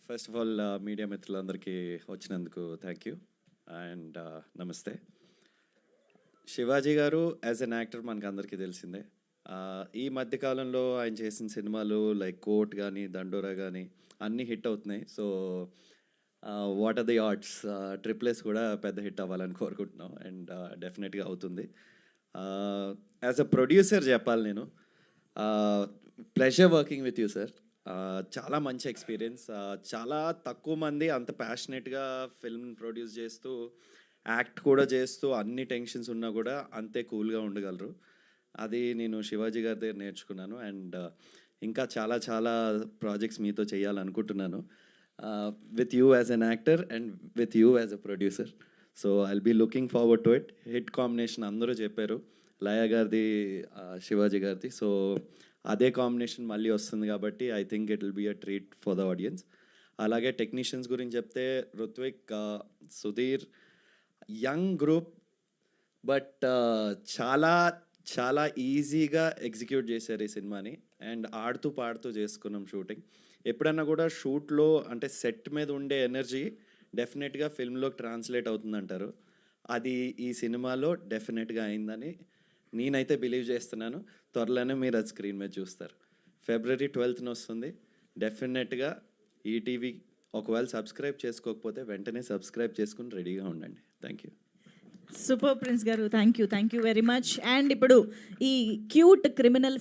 First of all media మిత్రులందరికీ వచ్చినందుకు thank you and నమస్తే. శివాజీ గారు యాజ్ అన్ యాక్టర్ మనకు అందరికీ తెలిసిందే. ఈ మధ్యకాలంలో ఆయన చేసిన సినిమాలు లైక్ కోర్ట్ కానీ దండోరా కానీ అన్నీ హిట్ అవుతున్నాయి. So what are the arts, ట్రిప్లెస్ కూడా పెద్ద హిట్ అవ్వాలని కోరుకుంటున్నాం అండ్ డెఫినెట్గా అవుతుంది. యాజ్ అ ప్రొడ్యూసర్ చెప్పాలి, నేను pleasure working with you sir. చాలా మంచి ఎక్స్పీరియన్స్. చాలా తక్కువ మంది అంత ప్యాషనెట్గా ఫిల్మ్ ప్రొడ్యూస్ చేస్తూ యాక్ట్ కూడా చేస్తూ అన్ని టెన్షన్స్ ఉన్నా కూడా అంతే కూల్గా ఉండగలరు. అది నేను శివాజీ గారి దగ్గర నేర్చుకున్నాను అండ్ ఇంకా చాలా చాలా ప్రాజెక్ట్స్ మీతో చేయాలనుకుంటున్నాను, with you as an actor and with you as a producer. So I'll be looking forward to it. Hit combination అందరూ చెప్పారు, లయ గారిది, శివాజీ గారిది. సో అదే కాంబినేషన్ మళ్ళీ వస్తుంది కాబట్టి I think it will be a treat for the audience. అలాగే technicians గురించి చెప్తే Ruthvik, Sudheer, young group but చాలా చాలా ఈజీగా ఎగ్జిక్యూట్ చేశారు ఈ సినిమాని అండ్ ఆడుతూ పాడుతూ చేసుకున్నాం షూటింగ్. ఎప్పుడన్నా కూడా షూట్లో అంటే సెట్ మీద ఉండే ఎనర్జీ డెఫినెట్గా ఫిల్మ్లోకి ట్రాన్స్లేట్ అవుతుందంటారు. అది ఈ సినిమాలో డెఫినెట్గా అయిందని నేనైతే బిలీవ్ చేస్తున్నాను. త్వరలోనే మీరు అది స్క్రీన్ మీద చూస్తారు. February 12th వస్తుంది. డెఫినెట్గా ఈటీవీ ఒకవేళ సబ్స్క్రైబ్ చేసుకోకపోతే వెంటనే సబ్స్క్రైబ్ చేసుకుని రెడీగా ఉండండి. Thank you. సూపర్ ప్రిన్స్ గారు, thank you very much. And ఇప్పుడు ఈ క్యూట్ క్రిమినల్